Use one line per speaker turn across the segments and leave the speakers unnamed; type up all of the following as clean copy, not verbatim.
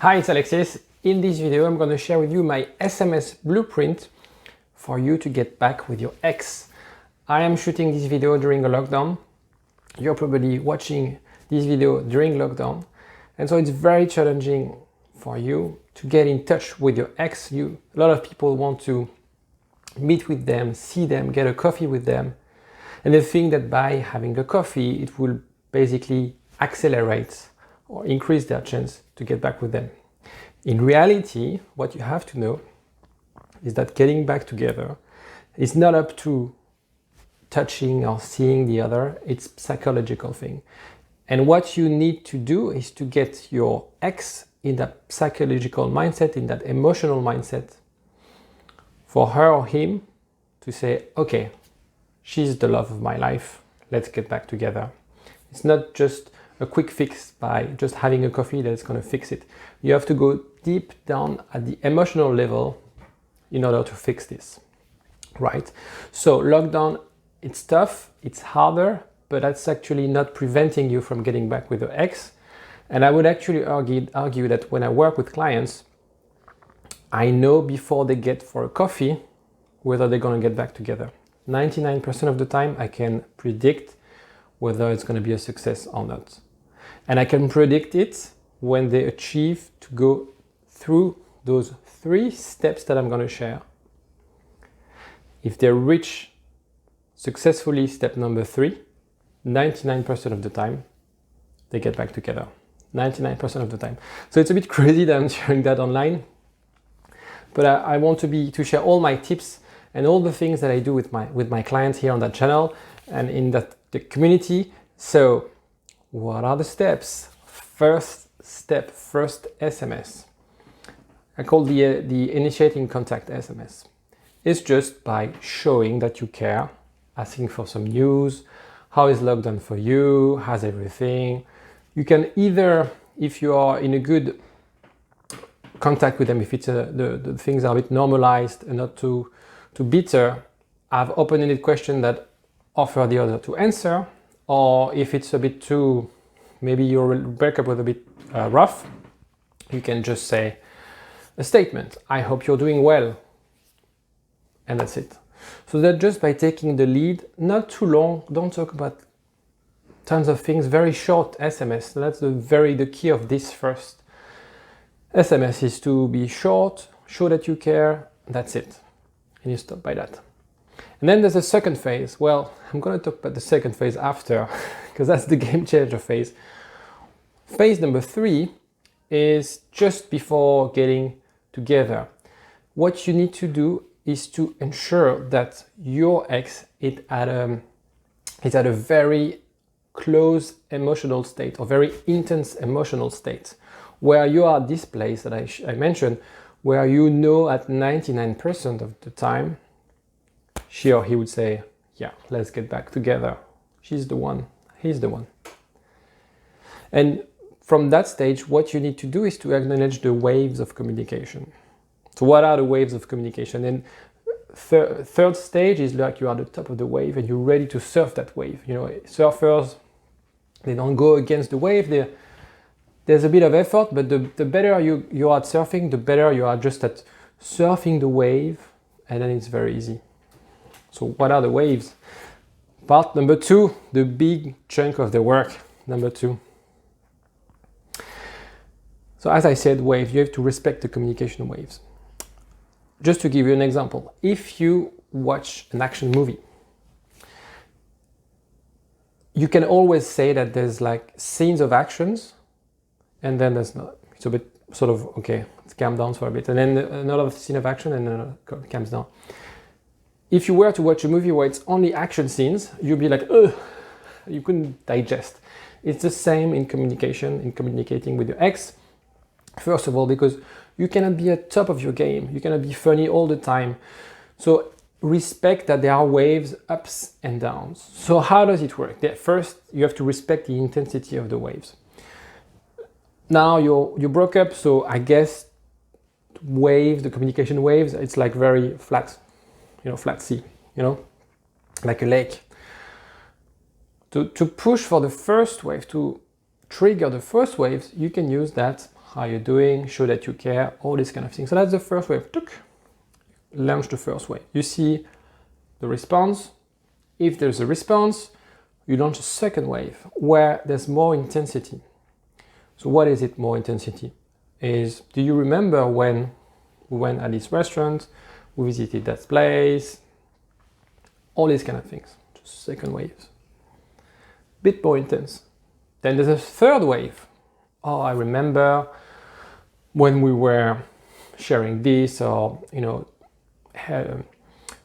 Hi, it's Alexis. In this video, I'm going to share with you my SMS blueprint for you to get back with your ex. I am shooting this video during a lockdown. You're probably watching this video during lockdown. And so it's very challenging for you to get in touch with your ex. A lot of people want to meet with them, see them, get a coffee with them. And they think that by having a coffee, it will basically accelerate or increase their chance to get back with them. In reality, what you have to know is that getting back together is not up to touching or seeing the other, it's a psychological thing. And what you need to do is to get your ex in that psychological mindset, in that emotional mindset, for her or him to say, okay, she's the love of my life, let's get back together. It's not just a quick fix by just having a coffee that's going to fix it. You have to go deep down at the emotional level in order to fix this, right? So lockdown, it's tough, it's harder, but that's actually not preventing you from getting back with your ex. And I would actually argue that when I work with clients, I know before they get for a coffee whether they're going to get back together. 99% of the time, I can predict whether it's going to be a success or not. And I can predict it when they achieve to go through those 3 steps that I'm going to share. If they reach successfully step number 3, 99% of the time, they get back together. 99% of the time. So it's a bit crazy that I'm sharing that online, but I want to share all my tips and all the things that I do with my clients here on that channel and in the community. So what are the steps? First step, first SMS. I call the initiating contact SMS. It's just by showing that you care, asking for some news. How is lockdown for you? How's everything? You can either, if you are in a good contact with them, if it's the things are a bit normalized and not too bitter, have open-ended question that offer the other to answer. Or if it's a bit too, maybe your breakup was a bit rough, you can just say a statement. I hope you're doing well. And that's it. So that just by taking the lead, not too long, don't talk about tons of things, very short SMS. So that's the key of this first SMS is to be short, show that you care, that's it. And you stop by that. And then there's a second phase. Well, I'm going to talk about the second phase after, because that's the game changer phase. Phase number 3 is just before getting together. What you need to do is to ensure that your ex is at a very close emotional state or very intense emotional state, where you are this place that I mentioned, where you know at 99% of the time, she or he would say, yeah, let's get back together. She's the one, he's the one. And from that stage, what you need to do is to acknowledge the waves of communication. So what are the waves of communication? And third stage is like you are at the top of the wave and you're ready to surf that wave. You know, surfers, they don't go against the wave. There's a bit of effort, but the better you are at surfing, the better you are just at surfing the wave, and then it's very easy. So what are the waves? Part number 2, the big chunk of the work, number 2. So as I said, wave, you have to respect the communication waves. Just to give you an example, if you watch an action movie, you can always say that there's like scenes of actions, and then there's not. It's a bit sort of, okay, let's calm down for a bit. And then another scene of action and then another calms down. If you were to watch a movie where it's only action scenes, you'd be like, ugh, you couldn't digest. It's the same in communication, in communicating with your ex. First of all, because you cannot be at top of your game. You cannot be funny all the time. So respect that there are waves, ups and downs. So how does it work? First, you have to respect the intensity of the waves. Now you broke up, so I guess waves, the communication waves, it's like very flat, flat sea, like a lake. To push for the first wave, to trigger the first waves, you can use that how you're doing, show that you care, all these kind of things. So that's the first wave. Launch the first wave. You see the response. If there's a response, you launch a second wave where there's more intensity. So what is it, more intensity? Do you remember when we went at this restaurant, we visited that place, all these kind of things, just second waves. Bit more intense. Then there's a third wave. Oh, I remember when we were sharing this, or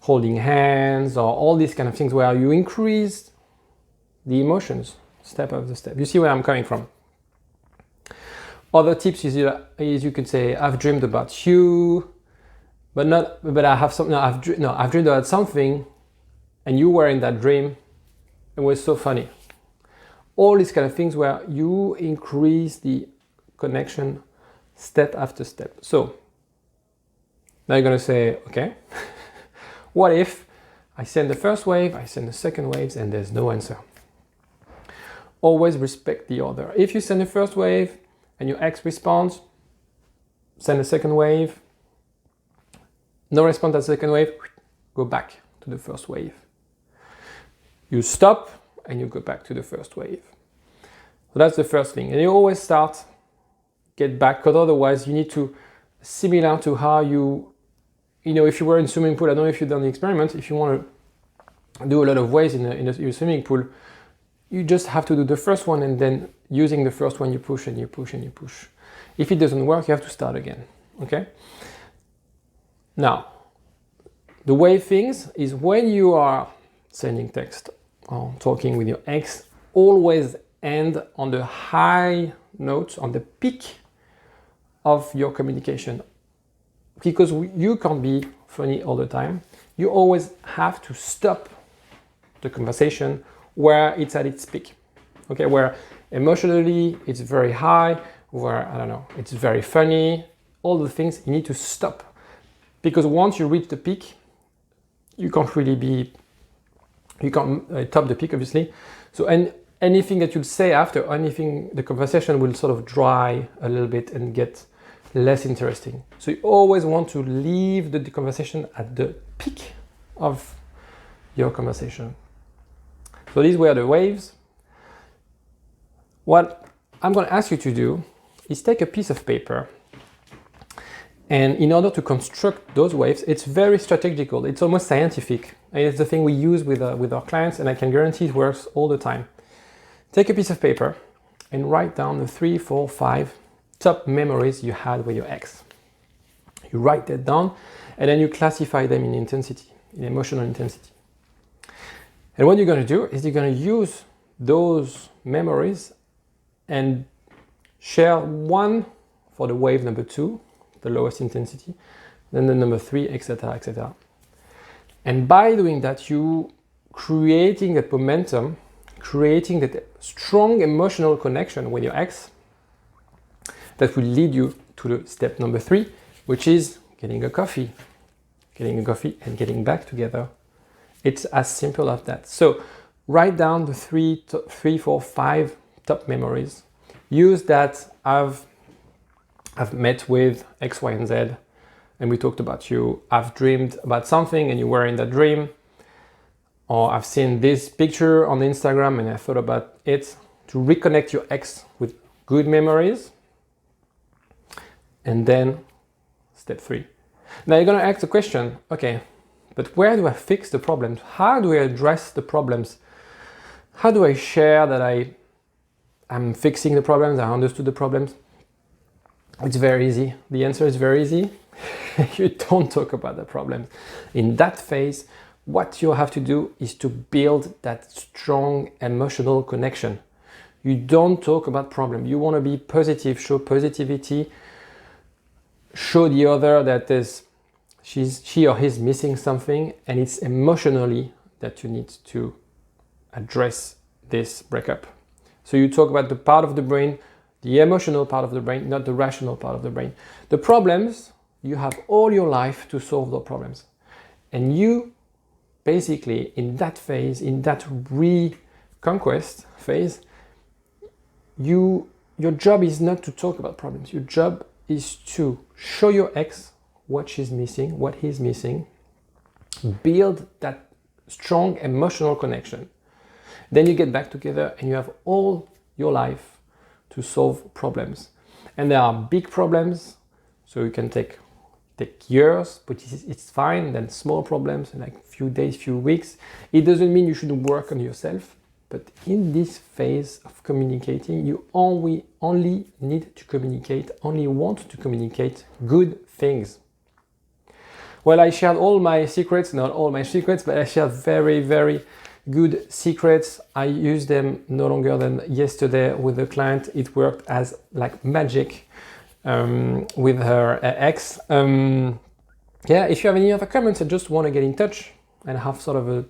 holding hands, or all these kind of things where you increase the emotions step after step. You see where I'm coming from. Other tips is you could say, I've dreamed about you, but I have something. I've dreamed about something, and you were in that dream. It was so funny. All these kind of things where you increase the connection step after step. So now you're gonna say, okay, what if I send the first wave, I send the second waves, and there's no answer? Always respect the other. If you send the first wave and your ex responds, send a second wave, no response at the second wave, go back to the first wave. You stop and you go back to the first wave. So that's the first thing. And you always get back, because otherwise you need to, similar to how if you were in swimming pool, I don't know if you've done the experiment, if you want to do a lot of waves in your swimming pool, you just have to do the first one, and then using the first one, you push and you push and you push. If it doesn't work, you have to start again, okay? Now, the way things is when you are sending text or talking with your ex, always end on the high notes, on the peak of your communication. Because you can't be funny all the time. You always have to stop the conversation where it's at its peak. Okay, where emotionally it's very high, where, I don't know, it's very funny, all the things you need to stop. Because once you reach the peak, you can't top the peak, obviously. So anything that you'll say after, the conversation will sort of dry a little bit and get less interesting. So you always want to leave the conversation at the peak of your conversation. So these were the waves. What I'm going to ask you to do is take a piece of paper, and in order to construct those waves, it's very strategical. It's almost scientific, and it's the thing we use with our clients, and I can guarantee it works all the time. Take a piece of paper and write down the 3, 4, 5 top memories you had with your ex. You write that down, and then you classify them in intensity, in emotional intensity. And what you're going to do is you're going to use those memories and share one for the wave number 2, the lowest intensity, then the number 3, etc., etc. And by doing that, you creating that momentum, creating that strong emotional connection with your ex that will lead you to the step number 3, which is getting a coffee and getting back together. It's as simple as that. So write down the 3, 4, 5 top memories. Use that. I've met with X, Y, and Z, and we talked about you. I've dreamed about something and you were in that dream. Or I've seen this picture on Instagram and I thought about it. To reconnect your ex with good memories. And then step 3. Now you're going to ask the question, okay, but where do I fix the problems? How do I address the problems? How do I share that I'm fixing the problems, I understood the problems? It's very easy. The answer is very easy. You don't talk about the problems. In that phase, what you have to do is to build that strong emotional connection. You don't talk about problems. You want to be positive, show positivity, show the other that she or he's missing something, and it's emotionally that you need to address this breakup. So you talk about the part of the brain, the emotional part of the brain, not the rational part of the brain. The problems, you have all your life to solve those problems. And you basically, in that phase, in that reconquest phase, you your job is not to talk about problems. Your job is to show your ex what she's missing, what he's missing, build that strong emotional connection. Then you get back together and you have all your life to solve problems. And there are big problems, so you can take years, but it's fine. Then small problems, like few days, few weeks. It doesn't mean you shouldn't work on yourself, but in this phase of communicating, you only need to communicate, only want to communicate good things. Well, I shared all my secrets, not all my secrets, but I shared very, very good secrets. I used them no longer than yesterday with the client. It worked as like magic with her ex. Yeah, if you have any other comments and just want to get in touch and have sort of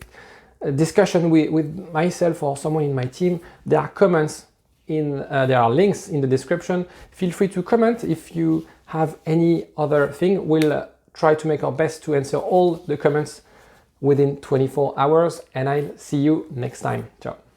a discussion with myself or someone in my team, there are comments there are links in the description. Feel free to comment if you have any other thing. We'll try to make our best to answer all the comments within 24 hours, and I'll see you next time. Ciao.